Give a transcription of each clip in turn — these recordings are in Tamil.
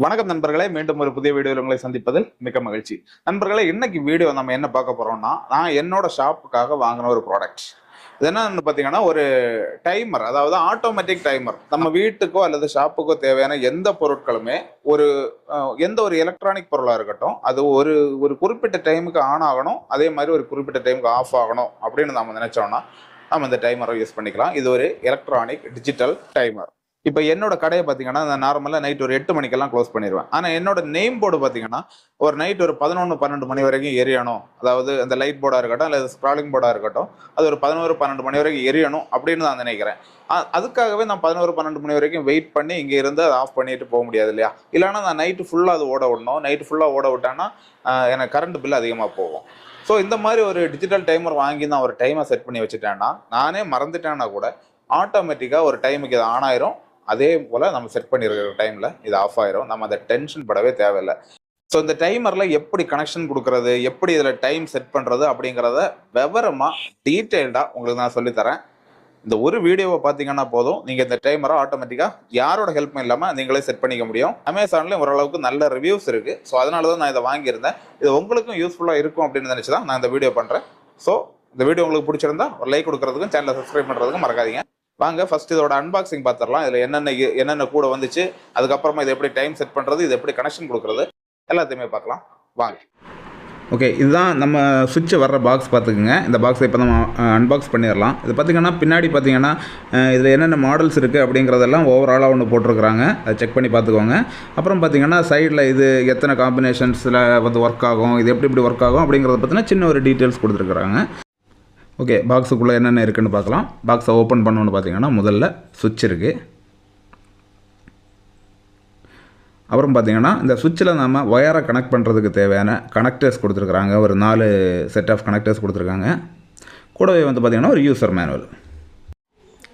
வணக்கம் நண்பர்களே, மீண்டும் ஒரு புதிய வீடியோவில் உங்களை சந்திப்பதில் மிக்க மகிழ்ச்சி. நண்பர்களே, இன்னைக்கு வீடியோ நம்ம என்ன பார்க்க போறோம்னா, நான் என்னோட ஷாப்புக்காக வாங்கின ஒரு ப்ராடக்ட். இது என்னன்னு பார்த்தீங்கன்னா, ஒரு டைமர், அதாவது ஆட்டோமேட்டிக் டைமர். நம்ம வீட்டுக்கோ அல்லது ஷாப்புக்கோ தேவையான எந்த பொருட்களுமே ஒரு எந்த ஒரு எலக்ட்ரானிக் பொருளாக இருக்கட்டும், அது ஒரு ஒரு குறிப்பிட்ட டைமுக்கு ஆன் ஆகணும், அதே மாதிரி ஒரு குறிப்பிட்ட டைமுக்கு ஆஃப் ஆகணும் அப்படின்னு நம்ம நினைச்சோம்னா நம்ம இந்த டைமரை யூஸ் பண்ணிக்கலாம். இது ஒரு எலக்ட்ரானிக் டிஜிட்டல் டைமர். இப்போ என்னோட கடையை பார்த்தீங்கன்னா, நான் நார்மலாக நைட் ஒரு 8 மணிக்கெல்லாம் க்ளோஸ் பண்ணிடுவேன். ஆனால் என்னோட நேம் போர்டு பார்த்தீங்கன்னா, ஒரு நைட் ஒரு 11, 12 மணி வரைக்கும் எரியணும். அதாவது அந்த லைட் போர்டாக இருக்கட்டும், அல்லது ஸ்க்ராலிங் போர்டாக இருக்கட்டும், அது ஒரு 11, 12 மணி வரைக்கும் எரியணும் அப்படின்னு நான் நினைக்கிறேன். அதுக்காகவே நான் 11, 12 மணி வரைக்கும் வெயிட் பண்ணி இங்கே இருந்து அதை ஆஃப் பண்ணிட்டு போக முடியாது இல்லையா? இல்லைன்னா நான் நைட்டு ஃபுல்லாக அது ஓட விடணும். நைட்டு ஃபுல்லாக ஓட விட்டேன்னா எனக்கு கரண்ட் பில் அதிகமாக போகும். ஸோ இந்த மாதிரி ஒரு டிஜிட்டல் டைமர் வாங்கி நான் ஒரு டைமை செட் பண்ணி வச்சுட்டேன்னா, நானே மறந்துட்டேன்னா கூட ஆட்டோமேட்டிக்காக ஒரு டைமுக்கு இது ஆன் ஆயிரும். அதே போல் நம்ம செட் பண்ணியிருக்கிற டைமில் இது ஆஃப் ஆயிரும். நம்ம அதை டென்ஷன் படவே தேவையில்லை. ஸோ இந்த டைமரில் எப்படி கனெக்ஷன் கொடுக்கறது, எப்படி இதில் டைம் செட் பண்ணுறது அப்படிங்கிறத விவரமாக டீட்டெயில்டாக உங்களுக்கு நான் சொல்லித்தரேன். இந்த ஒரு வீடியோவை பார்த்தீங்கன்னா போதும், நீங்கள் இந்த டைமரை ஆட்டோமேட்டிக்காக யாரோட ஹெல்ப்பும் இல்லாமல் நீங்களே செட் பண்ணிக்க முடியும். அமேசான்லேயும் ஓரளவுக்கு நல்ல ரிவ்யூஸ் இருக்குது. ஸோ அதனால தான் நான் இதை வாங்கியிருந்தேன். இது உங்களுக்கும் யூஸ்ஃபுல்லாக இருக்கும் அப்படின்னு நினச்சி தான் நான் இந்த வீடியோ பண்ணுறேன். ஸோ இந்த வீடியோ உங்களுக்கு பிடிச்சிருந்தா ஒரு லைக் கொடுக்குறதுக்கும் சேனலை சப்ஸ்கிரைப் பண்ணுறதுக்கும் மறக்காதீங்க. வாங்க ஃபர்ஸ்ட் இதோட அன்பாக்சிங் பார்த்துடலாம். இதில் என்னென்ன கூட வந்துச்சு, அதுக்கப்புறமா இதை எப்படி டைம் செட் பண்ணுறது, இது எப்படி கனெக்ஷன் கொடுக்குறது, எல்லாத்தையுமே பார்க்கலாம் வாங்க. ஓகே, இதுதான் நம்ம சுவிட்ச் வர்ற பாக்ஸ் பார்த்துக்குங்க. இந்த பாக்ஸை இப்போ நம்ம அன்பாக்ஸ் பண்ணிடலாம். இது பார்த்திங்கன்னா பின்னாடி பார்த்திங்கன்னா இதில் என்னென்ன மாடல்ஸ் இருக்குது அப்படிங்கிறதெல்லாம் ஓவராலாக ஒன்று போட்டிருக்கிறாங்க. அதை செக் பண்ணி பார்த்துக்கோங்க. அப்புறம் பார்த்திங்கன்னா சைடில் இது எத்தனை காம்பினேஷன்ஸில் வந்து ஒர்க் ஆகும், இது எப்படி ஒர்க் ஆகும் அப்படிங்கிறத பற்றின சின்ன ஒரு டீட்டெயில்ஸ் கொடுத்துருக்குறாங்க. ஓகே, பாக்ஸுக்குள்ளே என்னென்ன இருக்குதுன்னு பார்க்கலாம். பாக்ஸை ஓப்பன் பண்ணணுன்னு பார்த்தீங்கன்னா முதல்ல சுவிட்ச் இருக்குது. அப்புறம் பார்த்திங்கன்னா இந்த சுவிட்சில் நம்ம ஒயரை கனெக்ட் பண்ணுறதுக்கு தேவையான கனெக்டர்ஸ் கொடுத்துருக்குறாங்க. ஒரு 4 செட் ஆஃப் கனெக்டர்ஸ் கொடுத்துருக்காங்க. கூடவே வந்து பார்த்திங்கன்னா ஒரு யூசர் மேனுவல்.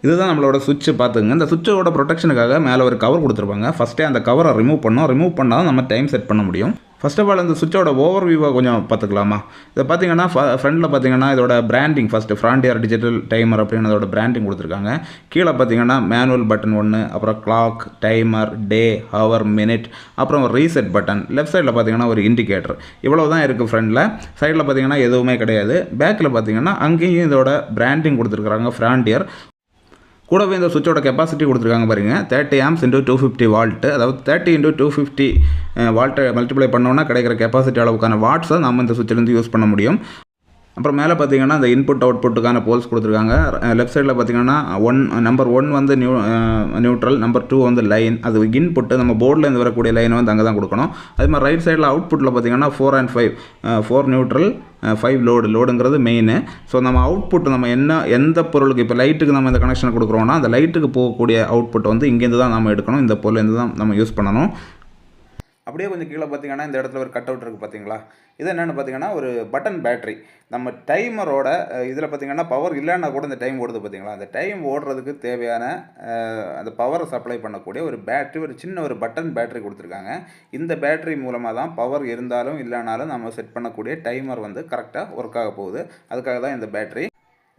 இதுதான் நம்மளோட சுவிட்சு பார்த்துங்க. இந்த சுவிட்சோட ப்ரொடெக்ஷனுக்காக மேலே ஒரு கவர் கொடுத்துருப்பாங்க. ஃபஸ்ட்டே அந்த கவரை ரிமூவ் பண்ணால் தான் நம்ம டைம் செட் பண்ண முடியும். ஃபர்ஸ்ட் ஆஃப் ஆல் இந்த சுவிட்சோட ஓவர் வியூவை கொஞ்சம் பார்த்துக்கலாமா? இதை பார்த்தீங்கன்னா ஃப்ரண்டில் பார்த்தீங்கன்னா இதோட branding first frontier digital timer அப்படின்னு அதோட பிராண்டிங் கொடுத்துருக்காங்க. கீழே பார்த்தீங்கன்னா மேனுவல் பட்டன் 1, அப்புறம் கிளாக், டைமர், டே, ஹவர், மினிட், அப்புறம் ஒரு ரீசெட் பட்டன். லெஃப்ட் சைடில் பார்த்தீங்கன்னா ஒரு இண்டிகேட்டர். இவ்வளோ தான் இருக்குது ஃப்ரண்டில். சைடில் பார்த்தீங்கன்னா எதுவுமே கிடையாது. பேக்கில் பார்த்தீங்கன்னா அங்கேயும் இதோட பிராண்டிங் கொடுத்துருக்குறாங்க ஃப்ராண்டியர். கூடவே இந்த சுவிட்சோட கெப்பாசிட்டி கொடுத்துருக்காங்க பாருங்கள். 30 ஆம்ஸ் × 250 வால்ட்டு. அதாவது 30 × 250 வால்ட்டை மல்டிப்ளை பண்ணோன்னா கிடைக்கிற கெப்பாசிட்டி அளவுக்கான வாட்ஸை நம்ம இந்த சுவிட்சிலேருந்து யூஸ் பண்ண முடியும். அப்புறம் மேலே பார்த்தீங்கன்னா இந்த இன்புட் அவுட்புட்டுக்கான போல்ஸ் கொடுத்துருக்காங்க. லெஃப்ட் சைடில் பார்த்தீங்கன்னா நம்பர் 1 வந்து நியூட்ரல், நம்பர் 2 வந்து லைன். அது இன்புட்டு நம்ம போர்டில் வரக்கூடிய லைனை வந்து அங்கே தான் கொடுக்கணும். அதே மாதிரி ரைட் சைடில் அவுட்புட்டில் பார்த்தீங்கன்னா 4 and 5, 4 நியூட்ரல், 5 லோடுங்கிறது மெயின். ஸோ நம்ம அவுட்புட் நம்ம எந்த பொருளுக்கு இப்போ லைட்டுக்கு நம்ம இந்த கனெக்ஷனை கொடுக்குறோன்னா அந்த லைட்டுக்கு போகக்கூடிய அவுட்புட் வந்து இங்கேருந்து தான் நம்ம எடுக்கணும். இந்த பொருள்லேருந்து தான் நம்ம யூஸ் பண்ணணும். அப்படியே கொஞ்சம் கீழே பார்த்தீங்கன்னா இந்த இடத்துல ஒரு கட் அவுட் இருக்குது பார்த்தீங்களா? இது என்னென்னு பார்த்தீங்கன்னா ஒரு பட்டன் பேட்ரி. நம்ம டைமரோட இதில் பார்த்தீங்கன்னா பவர் இல்லைன்னா கூட இந்த டைம் ஓடுது பார்த்தீங்களா? அந்த டைம் ஓடுறதுக்கு தேவையான அந்த பவரை சப்ளை பண்ணக்கூடிய ஒரு பேட்ரி, ஒரு சின்ன ஒரு பட்டன் பேட்ரி கொடுத்துருக்காங்க. இந்த பேட்ரி மூலமாக தான் பவர் இருந்தாலும் இல்லைனாலும் நம்ம செட் பண்ணக்கூடிய டைமர் வந்து கரெக்டாக ஒர்க் ஆக போகுது. அதுக்காக தான் இந்த பேட்ரி.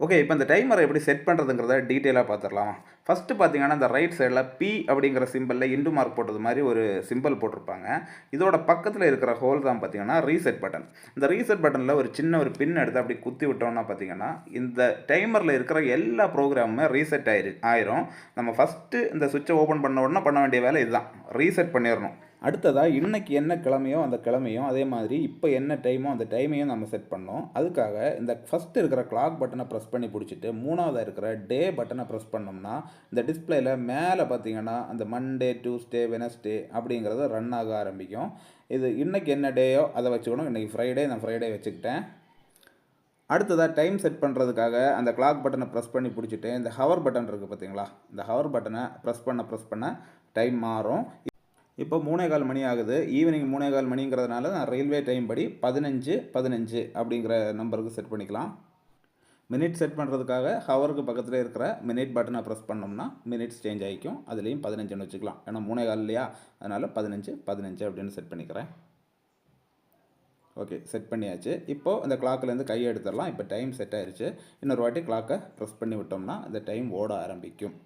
ஓகே, இப்போ இந்த டைமரை எப்படி செட் பண்ணுறதுங்கிறத டீட்டெயிலாக பார்த்துடலாம். ஃபஸ்ட்டு பார்த்தீங்கன்னா இந்த ரைட் சைடில் பி அப்படிங்கிற சிம்பிளில் இன்டு மார்க் போட்டது மாதிரி ஒரு சிம்பிள் போட்டிருப்பாங்க. இதோட பக்கத்தில் இருக்கிற ஹோல் தான் பார்த்தீங்கன்னா ரீசெட் பட்டன். இந்த ரீசெட் பட்டனில் ஒரு சின்ன ஒரு பின் எடுத்து அப்படி குத்தி விட்டோம்னா பார்த்தீங்கன்னா இந்த டைமரில் இருக்கிற எல்லா ப்ரோக்ராமுமே ரீசெட் ஆயிரும். நம்ம ஃபஸ்ட்டு இந்த சுவிட்சை ஓப்பன் பண்ண உடனே பண்ண வேண்டிய வேலை இதுதான், ரீசெட் பண்ணிடணும். அடுத்ததாக இன்றைக்கி என்ன கிழமையோ அந்த கிழமையும், அதே மாதிரி இப்போ என்ன டைமோ அந்த டைமையும் நம்ம செட் பண்ணோம். அதுக்காக இந்த ஃபஸ்ட்டு இருக்கிற கிளாக் பட்டனை ப்ரெஸ் பண்ணி பிடிச்சிட்டு 3ஆவதாக இருக்கிற டே பட்டனை ப்ரெஸ் பண்ணோம்னா இந்த டிஸ்பிளேயில் மேலே பார்த்தீங்கன்னா அந்த மண்டே, டியூஸ்டே, வெனஸ்டே அப்படிங்கிறது ரன் ஆக ஆரம்பிக்கும். இது இன்றைக்கி என்ன டேயோ அதை வச்சுக்கணும். இன்றைக்கி ஃப்ரைடே, நான் ஃப்ரைடே வச்சுக்கிட்டேன். அடுத்ததாக டைம் செட் பண்ணுறதுக்காக அந்த கிளாக் பட்டனை ப்ரெஸ் பண்ணி பிடிச்சிட்டு இந்த ஹவர் பட்டன் இருக்குது பார்த்தீங்களா? இந்த ஹவர் பட்டனை ப்ரெஸ் பண்ண டைம் மாறும். இப்போ 3:15 மணி ஆகுது. ஈவினிங் 3:15 மணிங்கிறதுனால நான் ரயில்வே டைம் படி 15:15 அப்படிங்கிற நம்பருக்கு செட் பண்ணிக்கலாம். மினிட் செட் பண்ணுறதுக்காக ஹவருக்கு பக்கத்தில் இருக்கிற மினிட் பட்டனை ப்ரெஸ் பண்ணோம்னா மினிட்ஸ் சேஞ்ச் ஆகிக்கும். அதுலேயும் 15ன்னு வச்சுக்கலாம். ஏன்னா 3:15 இல்லையா, அதனால் 15 அப்படின்னு செட் பண்ணிக்கிறேன். ஓகே, செட் பண்ணியாச்சு. இப்போது இந்த கிளாக்லேருந்து கையை எடுத்துடலாம். இப்போ டைம் செட் ஆயிடுச்சு. இன்னொரு வாட்டி கிளாக்கை ப்ரெஸ் பண்ணி விட்டோம்னா இந்த டைம் ஓட ஆரம்பிக்கும்.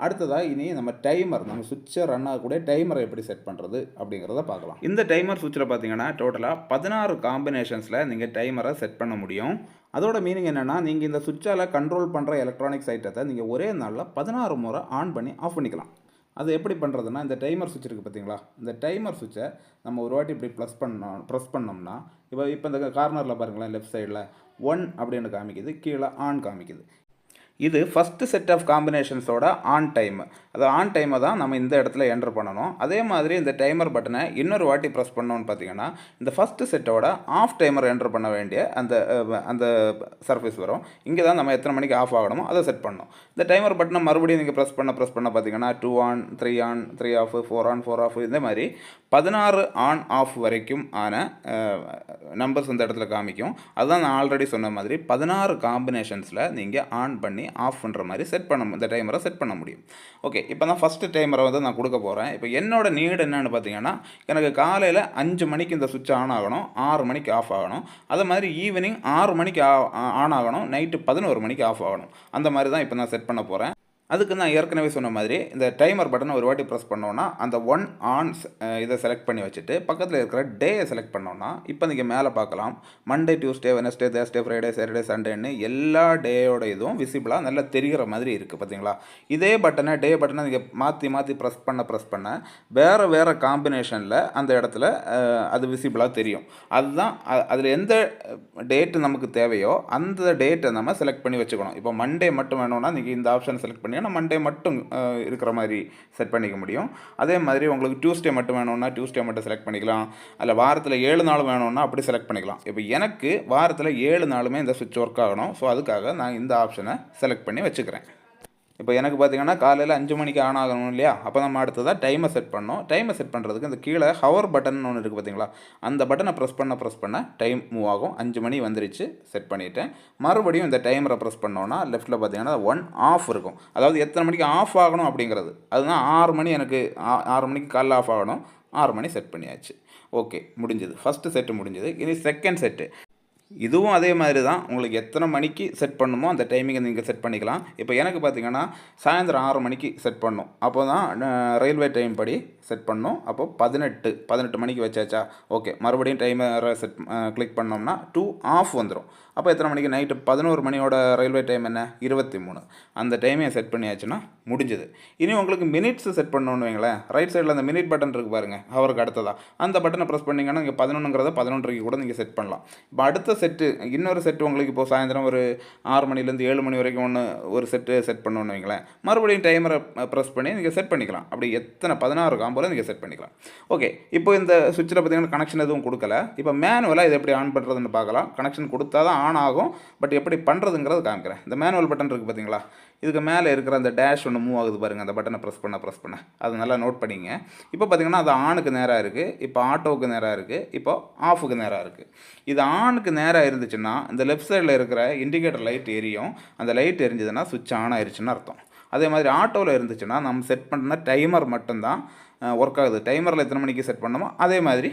அடுத்ததாக இனி நம்ம டைமர், நம்ம சுவிட்சை ரன் ஆகக்கூடிய டைமரை எப்படி செட் பண்ணுறது அப்படிங்கிறத பார்க்கலாம். இந்த டைமர் சுவிட்சில் பார்த்தீங்கன்னா டோட்டலாக 16 காம்பினேஷன்ஸில் நீங்கள் டைமரை செட் பண்ண முடியும். அதோட மீனிங் என்னென்னா, நீங்கள் இந்த சுவிட்சால் கண்ட்ரோல் பண்ணுற எலக்ட்ரானிக்ஸ் ஐட்டத்தை நீங்கள் ஒரே நாளில் 16 முறை ஆன் பண்ணி ஆஃப் பண்ணிக்கலாம். அது எப்படி பண்ணுறதுன்னா, இந்த டைமர் சுவிட்ச் இருக்குது பார்த்தீங்களா, இந்த டைமர் சுவிட்சை நம்ம ஒரு வாட்டி இப்படி ப்ரெஸ் பண்ணோம்னா, இப்போ இந்த கார்னரில் பாருங்களேன், லெஃப்ட் சைடில் 1 அப்படின்னு காமிக்குது, கீழே ஆன் காமிக்குது. இது ஃபஸ்ட்டு செட் ஆஃப் காம்பினேஷன்ஸோட ஆன் டைம். அது ஆன் டைமை தான் நம்ம இந்த இடத்துல என்டர் பண்ணணும். அதே மாதிரி இந்த டைமர் பட்டனை இன்னொரு வாட்டி ப்ரெஸ் பண்ணோன்னு பார்த்தீங்கன்னா, இந்த ஃபஸ்ட்டு செட்டோட ஆஃப் டைமர் என்டர் பண்ண வேண்டிய அந்த சர்ஃபேஸ் வரும். இங்கே தான் நம்ம எத்தனை மணிக்கு ஆஃப் ஆகணுமோ அதை செட் பண்ணணும். இந்த டைமர் பட்டனை மறுபடியும் நீங்கள் ப்ரெஸ் பண்ண பார்த்தீங்கன்னா 2 ஆன், 3 ஆஃப், 4 ஆன், 4 ஆஃப், இந்த மாதிரி 16 ஆன் ஆஃப் வரைக்கும் ஆன நம்பர்ஸ் இந்த இடத்துல காமிக்கும். அதுதான் நான் ஆல்ரெடி சொன்ன மாதிரி 16 காம்பினேஷன்ஸில் நீங்கள் ஆன் பண்ணி ஆஃப் பண்ணுற மாதிரி இந்த டைமரை செட் பண்ண முடியும். ஓகே, இப்போ தான் ஃபஸ்ட்டு டைமரை வந்து நான் கொடுக்க போகிறேன். இப்போ என்னோட நீடு என்னென்னு பார்த்தீங்கன்னா, எனக்கு காலையில் 5 மணிக்கு இந்த சுவிட்ச் ஆன் ஆகணும், 6 மணிக்கு ஆஃப் ஆகணும். அதே மாதிரி ஈவினிங் 6 மணிக்கு ஆன் ஆகணும், நைட்டு 11 மணிக்கு ஆஃப் ஆகணும். அந்த மாதிரி தான் இப்போ நான் செட் பண்ண போகிறேன். அதுக்கு நான் ஏற்கனவே சொன்ன மாதிரி இந்த டைமர் பட்டனை ஒரு வாட்டி ப்ரெஸ் பண்ணோன்னா அந்த 1 ஆன்ஸ் இதை செலக்ட் பண்ணி வச்சுட்டு பக்கத்தில் இருக்கிற டேயை செலக்ட் பண்ணோன்னா, இப்போ நீங்கள் மேலே பார்க்கலாம், Monday, Tuesday, Wednesday, Thursday, Friday, Saturday, சண்டேன்னு எல்லா டேயோட இதுவும் விசிபிளாக நல்லா தெரிகிற மாதிரி இருக்குது பார்த்தீங்களா. இதே டே பட்டனை நீங்கள் மாற்றி ப்ரெஸ் பண்ண வேறு காம்பினேஷனில் அந்த இடத்துல அது விசிபிளாக தெரியும். அதுதான் அதில் எந்த டேட்டு நமக்கு தேவையோ அந்த டேட்டை நம்ம செலக்ட் பண்ணி வச்சுக்கணும். இப்போ மண்டே மட்டும் வேணும்னா நீங்கள் இந்த ஆப்ஷன் செலக்ட் பண்ணி மண்டே மட்டும் இருக்கிற மாதிரி செட் பண்ணிக்க முடியும். அதே மாதிரி உங்களுக்கு டியூஸ்டே மட்டும் வேணும்னா டியூஸ்டே மட்டும் செலக்ட் பண்ணிக்கலாம். அதில் வாரத்தில் 7 நாள் வேணும்னா அப்படி செலக்ட் பண்ணிக்கலாம். இப்போ எனக்கு வாரத்தில் 7 நாளுமே இந்த சுவிட்ச் ஒர்க் ஆகணும். ஸோ அதுக்காக நான் இந்த ஆப்ஷனை செலக்ட் பண்ணி வச்சுக்கிறேன். இப்போ எனக்கு பார்த்தீங்கன்னா காலையில் 5 மணிக்கு ஆன் ஆகணும் இல்லையா, அப்போ நம்ம அடுத்ததாக டைமை செட் பண்ணோம். டைமை செட் பண்ணுறதுக்கு இந்த கீழே ஹவர் பட்டன் ஒன்று இருக்குது பார்த்தீங்களா, அந்த பட்டனை ப்ரெஸ் பண்ண டைம் மூவ் ஆகும். 5 மணி வந்துருச்சு, செட் பண்ணிவிட்டேன். மறுபடியும் இந்த டைமரை ப்ரெஸ் பண்ணோன்னா லெஃப்ட்டில் பார்த்தீங்கன்னா 1 ஆஃப் இருக்கும். அதாவது எத்தனை மணிக்கு ஆஃப் ஆகணும் அப்படிங்கிறது. அதுதான் 6 மணி, எனக்கு 6 மணிக்கு காலைல ஆஃப் ஆகணும். 6 மணி செட் பண்ணியாச்சு. ஓகே, முடிஞ்சது. ஃபஸ்ட்டு செட்டு முடிஞ்சது. இனி செகண்ட் செட்டு. இதுவும் அதே மாதிரி தான். உங்களுக்கு எத்தனை மணிக்கு செட் பண்ணுமோ அந்த டைமிங்கை நீங்கள் செட் பண்ணிக்கலாம். இப்போ எனக்கு பார்த்தீங்கன்னா சாயந்தரம் 6 மணிக்கு செட் பண்ணணும். அப்போ தான் ரயில்வே டைம் படி செட் பண்ணணும். அப்போது 18 மணிக்கு வச்சாச்சா, ஓகே. மறுபடியும் டைமரை கிளிக் பண்ணோம்னா 2 ஆஃப் வந்துடும். அப்போ எத்தனை மணிக்கு, நைட்டு 11 மணியோட ரயில்வே டைம் என்ன, 23. அந்த டைமையை செட் பண்ணியாச்சுன்னா முடிஞ்சுது. இனி உங்களுக்கு மினிட்ஸ் செட் பண்ணணும்னு வைங்களேன், ரைட் சைடில் அந்த மினிட் பட்டன் இருக்குது பாருங்கள், அவருக்கு அடுத்ததாக அந்த பட்டனை ப்ரெஸ் பண்ணிங்கன்னா நீங்கள் 11ங்கிறத 11:30 கூட நீங்கள் செட் பண்ணலாம். இப்போ அடுத்த செட்டு, இன்னொரு செட்டு உங்களுக்கு இப்போ சாயந்தரம் ஒரு 6 மணிலேருந்து 7 மணி வரைக்கும் ஒரு செட் பண்ணணும்னு வைங்களேன், மறுபடியும் டைமரை ப்ரெஸ் பண்ணி நீங்கள் செட் பண்ணிக்கலாம். அப்படி எத்தனை 16 காம்போல நீங்கள் செட் பண்ணிக்கலாம். ஓகே, இப்போ இந்த சுவிட்சில் பார்த்தீங்கன்னா கனெக்ஷன் எதுவும் கொடுக்கல. இப்போ மேனுவலாக இதை எப்படி ஆன் பண்ணுறதுன்னு பார்க்கலாம். கனெக்ஷன் கொடுத்தா தான் ஆன் ஆகும், பட் எப்படி பண்ணுறதுங்கிறது காமிக்கிறேன். இந்த மேனுவல் பட்டன் இருக்குது பார்த்தீங்களா, இதுக்கு மேலே இருக்கிற அந்த டேஷ் ஒன்று மூவ் ஆகுது பாருங்கள், அந்த பட்டனை ப்ரெஸ் பண்ண அது நல்லா நோட் பண்ணிங்க. இப்போ பார்த்தீங்கன்னா அது ஆனுக்கு நேராக இருக்குது, இப்போ ஆட்டோவுக்கு நேராக இருக்குது, இப்போ ஆஃபுக்கு நேராக இருக்குது. இது ஆனுக்கு நேராக இருந்துச்சுன்னா இந்த லெஃப்ட் சைடில் இருக்கிற இண்டிகேட்டர் லைட் எரியும். அந்த லைட் எரிஞ்சதுன்னா சுவிட்ச் ஆன் ஆயிடுச்சுன்னு அர்த்தம். அதே மாதிரி ஆட்டோவில் இருந்துச்சுன்னா நம்ம செட் பண்ண டைமர் மட்டும்தான் ஒர்க் ஆகுது. டைமரில் எத்தனை மணிக்கு செட் பண்ணோமோ அதே மாதிரி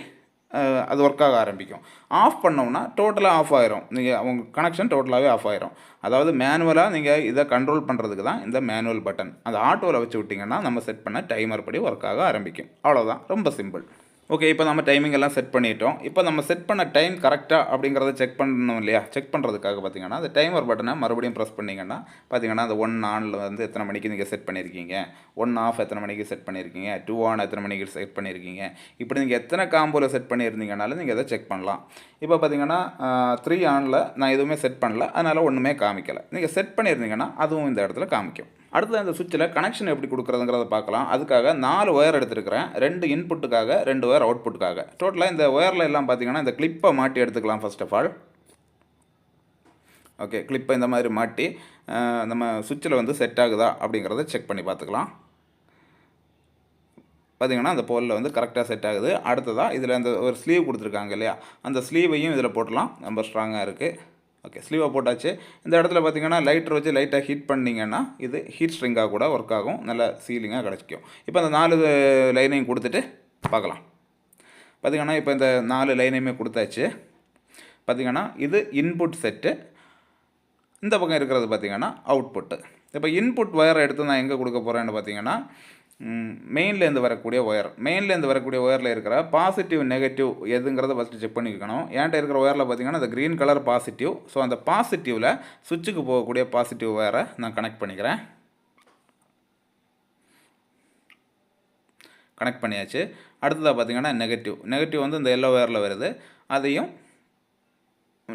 அது ஒர்க் ஆக ஆரம்பிக்கும். ஆஃப் பண்ணோம்னா டோட்டலாக ஆஃப் ஆயிரும். நீங்கள் உங்கள் கனெக்ஷன் டோட்டலாகவே ஆஃப் ஆயிரும். அதாவது மேனுவலாக நீங்கள் இதை கண்ட்ரோல் பண்ணுறதுக்கு தான் இந்த மேனுவல் பட்டன். அந்த ஆட்டோவில் வச்சு விட்டிங்கன்னா நம்ம செட் பண்ண டைமர் படி ஒர்க் ஆக ஆரம்பிக்கும். அவ்வளோதான், ரொம்ப சிம்பிள். ஓகே, இப்போ நம்ம டைமிங் எல்லாம் செட் பண்ணிட்டோம். இப்போ நம்ம செட் பண்ண டைம் கரெக்டாக அப்படிங்கிறத செக் பண்ணணும் இல்லையா. செக் பண்ணுறதுக்காக பார்த்தீங்கன்னா அந்த டைமர் பட்டனை மறுபடியும் ப்ரெஸ் பண்ணிங்கன்னா பார்த்தீங்கன்னா அந்த 1 ஆனில் வந்து எத்தனை மணிக்கு நீங்கள் செட் பண்ணியிருக்கீங்க, 1 ஆஃப் எத்தனை மணிக்கு செட் பண்ணியிருக்கீங்க, 2 ஆன் எத்தனை மணிக்கு செட் பண்ணியிருக்கீங்க, இப்படி நீங்கள் எத்தனை காம்போவில் செட் பண்ணியிருந்தீங்கனாலும் நீங்கள் அதை செக் பண்ணலாம். இப்போ பார்த்தீங்கன்னா 3 ஆனில் நான் எதுவுமே செட் பண்ணல, அதனால் ஒன்றுமே காமிக்கலை. நீங்கள் செட் பண்ணியிருந்தீங்கன்னா அதுவும் இந்த இடத்துல காமிக்கும். அடுத்து அந்த சுவிட்சில் கனெக்ஷன் எப்படி கொடுக்குறதுங்கிறத பார்க்கலாம். அதுக்காக 4 ஒயர் எடுத்துருக்கிறேன். 2 இன்புட்டுக்காக, 2 ஒயர் அவுட்புட்டுக்காக. டோட்டலாக இந்த ஒயரில் எல்லாம் பார்த்தீங்கன்னா இந்த கிளிப்பை மாட்டி எடுத்துக்கலாம். ஃபர்ஸ்ட் ஆஃப் ஆல் ஓகே, கிளிப்பை இந்த மாதிரி மாட்டி நம்ம சுவிட்சில் வந்து செட் ஆகுதா அப்படிங்கிறத செக் பண்ணி பார்த்துக்கலாம். பார்த்திங்கன்னா அந்த போலில் வந்து கரெக்டாக செட் ஆகுது. அடுத்ததாக இதில் அந்த ஒரு ஸ்லீவ் கொடுத்துருக்காங்க இல்லையா, அந்த ஸ்லீவையும் இதில் போட்டலாம். ரொம்ப ஸ்ட்ராங்காக இருக்குது. ஓகே, ஸ்லீவை போட்டாச்சு. இந்த இடத்துல பார்த்திங்கன்னா லைட்டர் வச்சு லைட்டாக ஹீட் பண்ணிங்கன்னா இது ஹீட் ஸ்ட்ரிங்காக கூட ஒர்க் ஆகும், நல்ல சீலிங்காக கிடச்சிக்கும். இப்போ அந்த 4 லைனையும் கொடுத்துட்டு பார்க்கலாம். பார்த்திங்கன்னா இப்போ இந்த 4 லைனையுமே கொடுத்தாச்சு. பார்த்திங்கன்னா இது இன்புட் செட்டு, இந்த பக்கம் இருக்கிறது பார்த்திங்கன்னா அவுட்புட்டு. இப்போ இன்புட் ஒயரை எடுத்து நான் எங்கே கொடுக்க போகிறேன்னு பார்த்தீங்கன்னா மெயின்லேருந்து வரக்கூடிய ஒயர், மெயின்லேருந்து வரக்கூடிய ஒயரில் இருக்கிற பாசிட்டிவ் நெகட்டிவ் எதுங்கிறத ஃபஸ்ட்டு செக் பண்ணிக்கணும். என்கிட்ட இருக்கிற ஒயரில் பார்த்தீங்கன்னா அந்த க்ரீன் கலர் பாசிட்டிவ். ஸோ அந்த பாசிட்டிவில் சுவிட்சுக்கு போகக்கூடிய பாசிட்டிவ் ஒயரை நான் கனெக்ட் பண்ணிக்கிறேன். கனெக்ட் பண்ணியாச்சு. அடுத்ததாக பார்த்தீங்கன்னா நெகட்டிவ் வந்து இந்த எல்லோ ஒயரில் வருது. அதையும்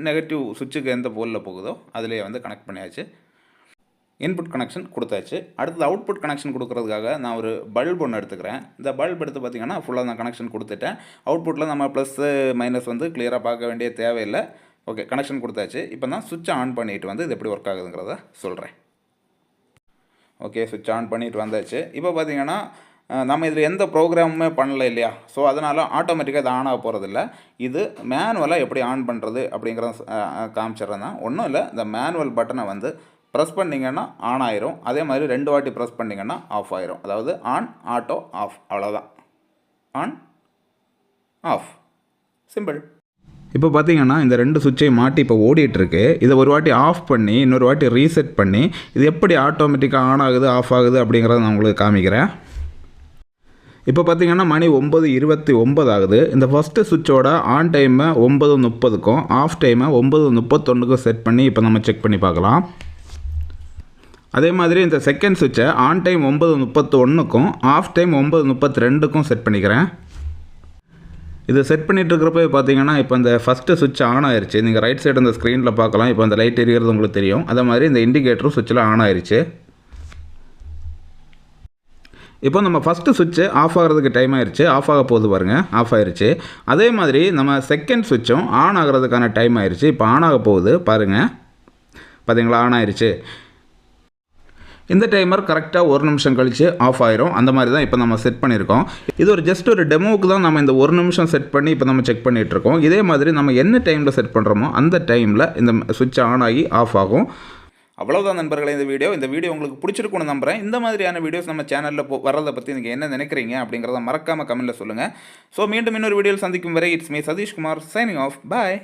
நெகட்டிவ் சுவிட்சுக்கு எந்த போலில் போகுதோ அதிலே வந்து கனெக்ட் பண்ணியாச்சு. இன்புட் கனெக்ஷன் கொடுத்தாச்சு. அடுத்தது அவுட்புட் கனெக்ஷன் கொடுக்குறதுக்காக நான் ஒரு பல்ப் ஒன்று எடுத்துக்கிறேன். இந்த பல்ப் எடுத்து பார்த்திங்கன்னா ஃபுல்லாக நான் கனெக்ஷன் கொடுத்துட்டேன். அவுட்புட்டில் நம்ம ப்ளஸ்ஸு மைனஸ் வந்து கிளியராக பார்க்க வேண்டிய தேவையில்லை. ஓகே, கனெக்ஷன் கொடுத்தாச்சு. இப்போ நான் சுவிட்சை ஆன் பண்ணிவிட்டு வந்து இது எப்படி ஒர்க் ஆகுதுங்கிறத சொல்கிறேன். ஓகே, சுவிட்ச் ஆன் பண்ணிவிட்டு வந்தாச்சு. இப்போ பார்த்திங்கன்னா நம்ம இதில் எந்த ப்ரோக்ராமுமே பண்ணல இல்லையா? ஸோ அதனால் ஆட்டோமேட்டிக்காக இது ஆன் ஆக போகிறதில்ல. இது மேனுவலாக எப்படி ஆன் பண்ணுறது அப்படிங்கிறத காமிச்சிட்றேன் தான். ஒன்றும் இல்லை, இந்த மேனுவல் பட்டனை வந்து ப்ரெஸ் பண்ணிங்கன்னா ஆன் ஆயிரும். அதே மாதிரி 2 வாட்டி ப்ரெஸ் பண்ணிங்கன்னா ஆஃப் ஆயிரும். அதாவது ஆன், ஆட்டோ, ஆஃப், அவ்வளோதான். On, off, simple. இப்போ பார்த்தீங்கன்னா இந்த 2 சுவிட்சையும் மாட்டி இப்போ ஓடிட்டுருக்கு. இதை ஒரு வாட்டி ஆஃப் பண்ணி இன்னொரு வாட்டி ரீசெட் பண்ணி இது எப்படி ஆட்டோமேட்டிக்காக ஆன் ஆகுது ஆஃப் ஆகுது அப்படிங்கிறத நான் உங்களுக்கு காமிக்கிறேன். இப்போ பார்த்தீங்கன்னா மணி 9:29 ஆகுது. இந்த ஃபஸ்ட்டு சுவிட்சோட ஆன் டைமை 9:30க்கும் ஆஃப் டைமை 9:31க்கும் செட் பண்ணி இப்போ நம்ம செக் பண்ணி பார்க்கலாம். அதே மாதிரி இந்த செகண்ட் சுவிட்சை ஆன் டைம் 9:31க்கும் ஆஃப் டைம் 9:32க்கும் செட் பண்ணிக்கிறேன். இது செட் பண்ணிட்டு இருக்கிறப்ப பார்த்தீங்கன்னா இப்போ இந்த ஃபஸ்ட்டு சுவிட்ச் ஆன் ஆயிடுச்சு. நீங்கள் ரைட் சைடு அந்த ஸ்க்ரீனில் பார்க்கலாம். இப்போ அந்த லைட் எரிகிறது உங்களுக்கு தெரியும். அதே மாதிரி இந்த இண்டிகேட்டரும் சுவிட்சில் ஆன் ஆயிடுச்சு. இப்போ நம்ம ஃபஸ்ட்டு சுவிட்சு ஆஃப் ஆகிறதுக்கு டைம் ஆயிடுச்சு. ஆஃப் ஆக போகுது பாருங்கள், ஆஃப் ஆயிடுச்சு. அதே மாதிரி நம்ம செகண்ட் சுவிட்சும் ஆன் ஆகிறதுக்கான டைம் ஆயிடுச்சு. இப்போ ஆன் ஆக போகுது பாருங்கள், பார்த்தீங்களா, ஆன் ஆயிடுச்சு. இந்த டைமர் கரெக்டாக 1 நிமிஷம் கழித்து ஆஃப் ஆயிரும். அந்த மாதிரி தான் இப்போ நம்ம செட் பண்ணியிருக்கோம். இது ஒரு ஜஸ்ட் ஒரு டெமோவுக்கு தான் நம்ம இந்த 1 நிமிஷம் செட் பண்ணி இப்போ நம்ம செக் பண்ணிகிட்ருக்கோம். இதே மாதிரி நம்ம என்ன டைமில் செட் பண்ணுறோமோ அந்த டைமில் இந்த சுவிட்ச் ஆன் ஆகி ஆஃப் ஆகும். அவ்வளோதான் நண்பர்களே இந்த வீடியோ உங்களுக்கு பிடிச்சிருக்குன்னு நம்புகிறேன். இந்த மாதிரியான வீடியோஸ் நம்ம சேனலில் வரதை பற்றி நீங்கள் என்ன நினைக்கிறீங்க அப்படிங்கிறத மறக்காமல் கமெண்ட்டில் சொல்லுங்கள். ஸோ மீண்டும் இன்னொரு வீடியோவில் சந்திக்கும் வரை it's me Satishkumar signing off. Bye.